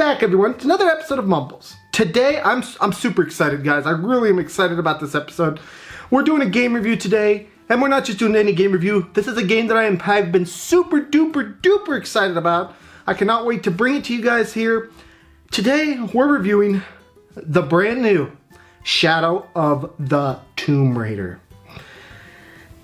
back, everyone, to another episode of Mumbles. Today, I'm super excited, guys. I really am excited about this episode. We're doing a game review today, and we're not just doing any game review. This is a game that have been super duper excited about. I cannot wait to bring it to you guys here. Today, we're reviewing the brand new Shadow of the Tomb Raider.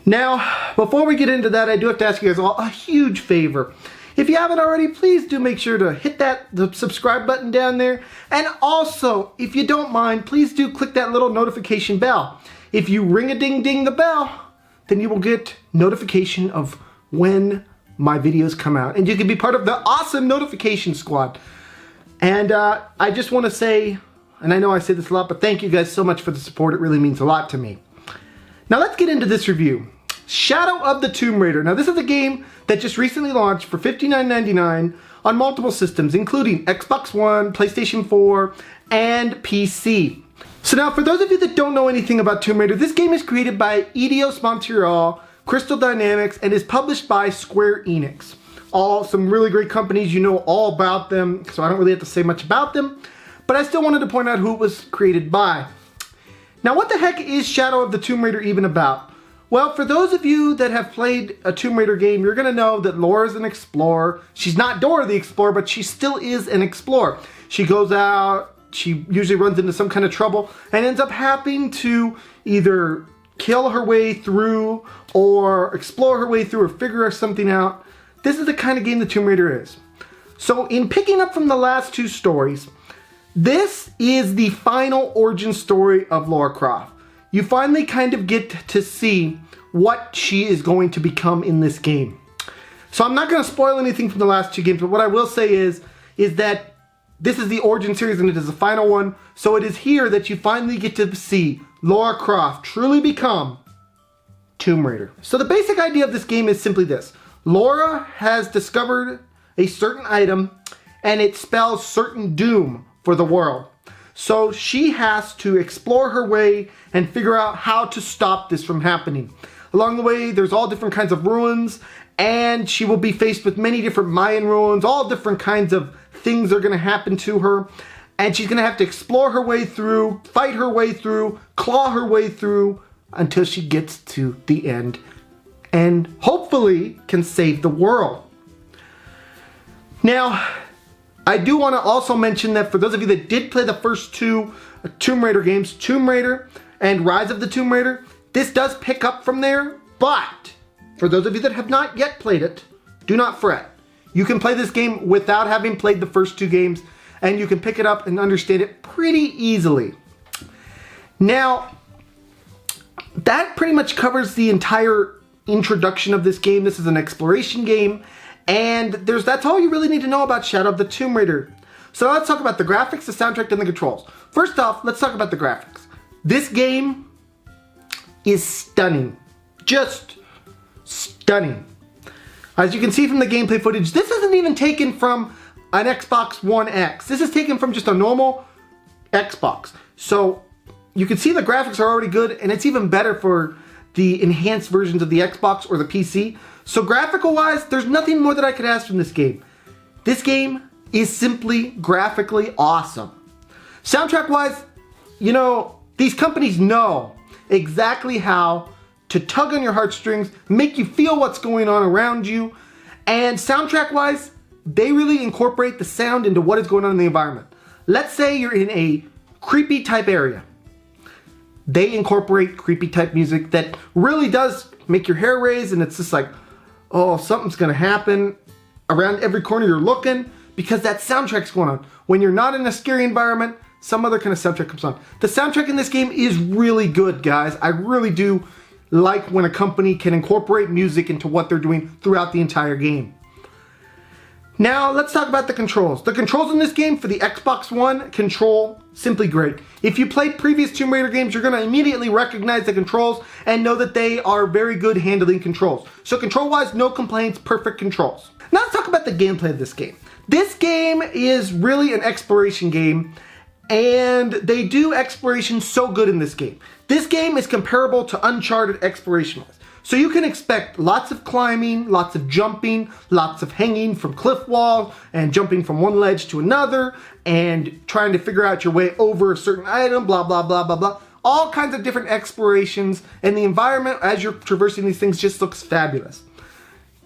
Now, before we get into that, I do have to ask you guys all a huge favor. If you haven't already, please do make sure to hit the subscribe button down there. And also, if you don't mind, please do click that little notification bell. If you ring a ding ding the bell, then you will get notification of when my videos come out. And you can be part of the awesome notification squad. And I just want to say, and I know I say this a lot, but thank you guys so much for the support. It really means a lot to me. Now let's get into this review. Shadow of the Tomb Raider. Now this is a game that just recently launched for $59.99 on multiple systems, including Xbox One, PlayStation 4, and PC. So now for those of you that don't know anything about Tomb Raider, this game is created by Eidos Montreal, Crystal Dynamics, and is published by Square Enix. All some really great companies, you know all about them, so I don't really have to say much about them, but I still wanted to point out who it was created by. Now what the heck is Shadow of the Tomb Raider even about? Well, for those of you that have played a Tomb Raider game, you're going to know that Laura's an explorer. She's not Dora the Explorer, but she still is an explorer. She goes out, she usually runs into some kind of trouble, and ends up having to either kill her way through, or explore her way through, or figure something out. This is the kind of game the Tomb Raider is. So in picking up from the last two stories, this is the final origin story of Lara Croft. You finally kind of get to see what she is going to become in this game. So I'm not going to spoil anything from the last two games, but what I will say is that this is the origin series and it is the final one. So it is here that you finally get to see Lara Croft truly become Tomb Raider. So the basic idea of this game is simply this. Lara has discovered a certain item and it spells certain doom for the world. So she has to explore her way and figure out how to stop this from happening. Along the way, there's all different kinds of ruins, and she will be faced with many different Mayan ruins. All different kinds of things are going to happen to her, and she's going to have to explore her way through, fight her way through, claw her way through, until she gets to the end, and hopefully can save the world. Now, I do want to also mention that for those of you that did play the first two Tomb Raider games, Tomb Raider and Rise of the Tomb Raider, this does pick up from there, but for those of you that have not yet played it, do not fret. You can play this game without having played the first two games, and you can pick it up and understand it pretty easily. Now, that pretty much covers the entire introduction of this game. This is an exploration game. And that's all you really need to know about Shadow of the Tomb Raider. So now let's talk about the graphics, the soundtrack, and the controls. First off, let's talk about the graphics. This game is stunning. Just stunning. As you can see from the gameplay footage, this isn't even taken from an Xbox One X. This is taken from just a normal Xbox. So you can see the graphics are already good, and it's even better for the enhanced versions of the Xbox or the PC. So graphical wise, there's nothing more that I could ask from this game. This game is simply graphically awesome. Soundtrack wise, you know, these companies know exactly how to tug on your heartstrings, make you feel what's going on around you. And soundtrack wise, they really incorporate the sound into what is going on in the environment. Let's say you're in a creepy type area. They incorporate creepy type music that really does make your hair raise, and it's just like, oh, something's gonna happen. Around every corner you're looking, because that soundtrack's going on. When you're not in a scary environment, some other kind of soundtrack comes on. The soundtrack in this game is really good, guys. I really do like when a company can incorporate music into what they're doing throughout the entire game. Now, let's talk about the controls. The controls in this game for the Xbox One control simply great. If you played previous Tomb Raider games, you're going to immediately recognize the controls and know that they are very good handling controls. So control-wise, no complaints, perfect controls. Now let's talk about the gameplay of this game. This game is really an exploration game, and they do exploration so good in this game. This game is comparable to Uncharted exploration-wise. So you can expect lots of climbing, lots of jumping, lots of hanging from cliff walls and jumping from one ledge to another and trying to figure out your way over a certain item, blah, blah, blah, blah, blah. All kinds of different explorations, and the environment as you're traversing these things just looks fabulous.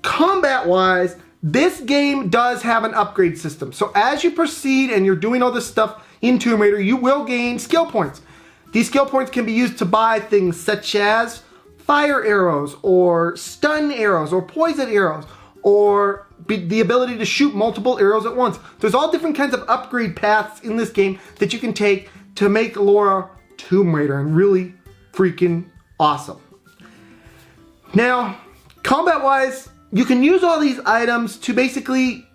Combat-wise, this game does have an upgrade system. So as you proceed and you're doing all this stuff in Tomb Raider, you will gain skill points. These skill points can be used to buy things such as fire arrows, or stun arrows, or poison arrows, or the ability to shoot multiple arrows at once. There's all different kinds of upgrade paths in this game that you can take to make Lara Tomb Raider, and really freaking awesome. Now, combat-wise, you can use all these items to basically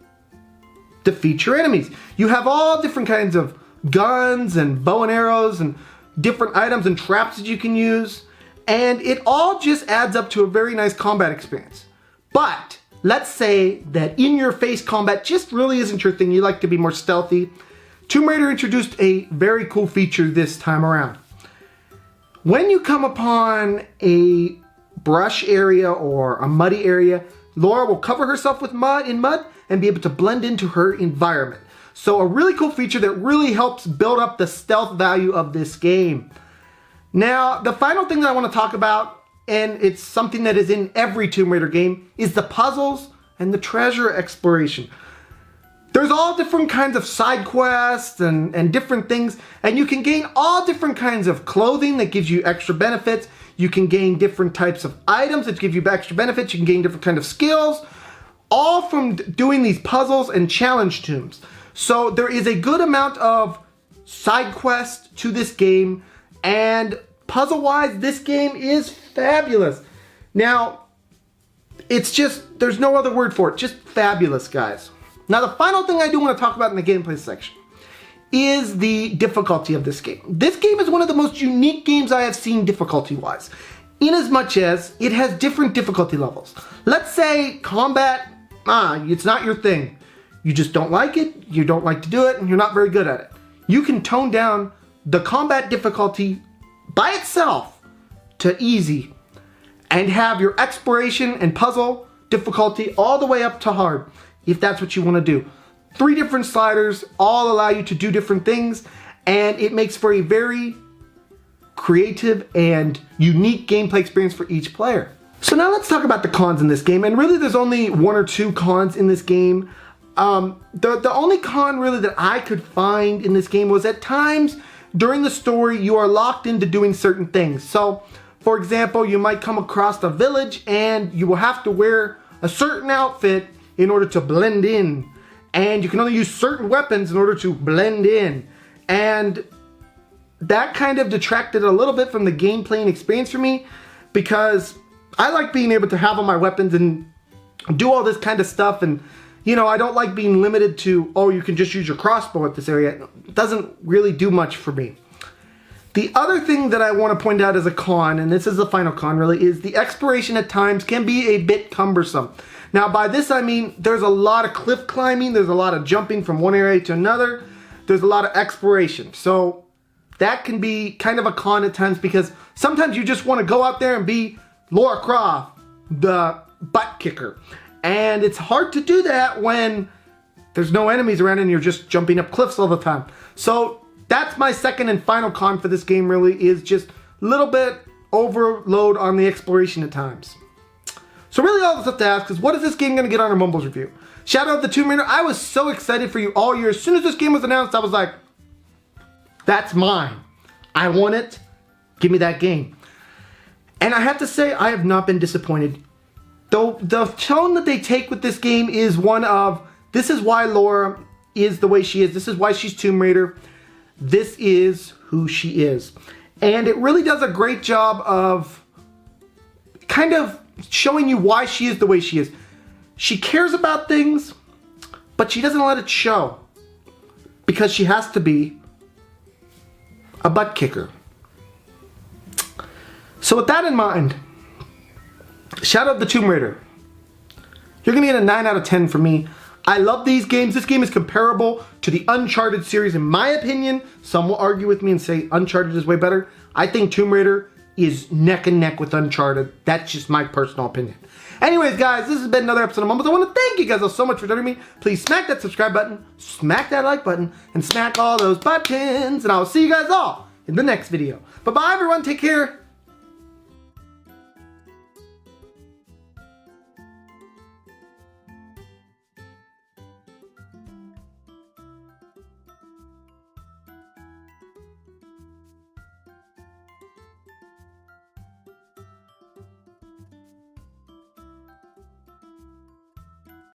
defeat your enemies. You have all different kinds of guns and bow and arrows and different items and traps that you can use, and it all just adds up to a very nice combat experience. But let's say that in-your-face combat just really isn't your thing. You like to be more stealthy. Tomb Raider introduced a very cool feature this time around. When you come upon a brush area or a muddy area, Lara will cover herself with mud and be able to blend into her environment. So a really cool feature that really helps build up the stealth value of this game. Now, the final thing that I want to talk about, and it's something that is in every Tomb Raider game, is the puzzles and the treasure exploration. There's all different kinds of side quests and different things, and you can gain all different kinds of clothing that gives you extra benefits. You can gain different types of items that give you extra benefits. You can gain different kinds of skills, all from doing these puzzles and challenge tombs. So there is a good amount of side quests to this game, and puzzle-wise, this game is fabulous. Now, it's just, there's no other word for it, just fabulous, guys. Now, the final thing I do want to talk about in the gameplay section is the difficulty of this game. This game is one of the most unique games I have seen difficulty-wise, in as much as it has different difficulty levels. Let's say combat, it's not your thing. You just don't like it, you don't like to do it, and you're not very good at it. You can tone down the combat difficulty by itself to easy and have your exploration and puzzle difficulty all the way up to hard, if that's what you want to do. 3 different sliders all allow you to do different things, and it makes for a very creative and unique gameplay experience for each player. So now let's talk about the cons in this game, and really there's only 1 or 2 cons in this game. The only con really that I could find in this game was at times during the story you are locked into doing certain things. So for example, you might come across a village and you will have to wear a certain outfit in order to blend in, and you can only use certain weapons in order to blend in, and that kind of detracted a little bit from the gameplay and experience for me, because I like being able to have all my weapons and do all this kind of stuff, and you know, I don't like being limited to, oh, you can just use your crossbow at this area. It doesn't really do much for me. The other thing that I want to point out as a con, and this is the final con really, is the exploration at times can be a bit cumbersome. Now by this I mean there's a lot of cliff climbing, there's a lot of jumping from one area to another, there's a lot of exploration. So that can be kind of a con at times, because sometimes you just want to go out there and be Lara Croft, the butt kicker. And it's hard to do that when there's no enemies around and you're just jumping up cliffs all the time. So that's my second and final con for this game really, is just a little bit overload on the exploration at times. So really all that's left to ask is, what is this game going to get on our Mumbles review? Shadow of the Tomb Raider, I was so excited for you all year. As soon as this game was announced, I was like, that's mine. I want it. Give me that game. And I have to say, I have not been disappointed. Though the tone that they take with this game is one of, this is why Lara is the way she is. This is why she's Tomb Raider. This is who she is. And it really does a great job of kind of showing you why she is the way she is. She cares about things, but she doesn't let it show, because she has to be a butt kicker. So with that in mind, Shadow of the Tomb Raider, you're going to get a 9 out of 10 from me. I love these games. This game is comparable to the Uncharted series in my opinion. Some will argue with me and say Uncharted is way better. I think Tomb Raider is neck and neck with Uncharted. That's just my personal opinion. Anyways, guys, this has been another episode of Mumbles. I want to thank you guys all so much for joining me. Please smack that subscribe button, smack that like button, and smack all those buttons. And I will see you guys all in the next video. Bye-bye, everyone. Take care.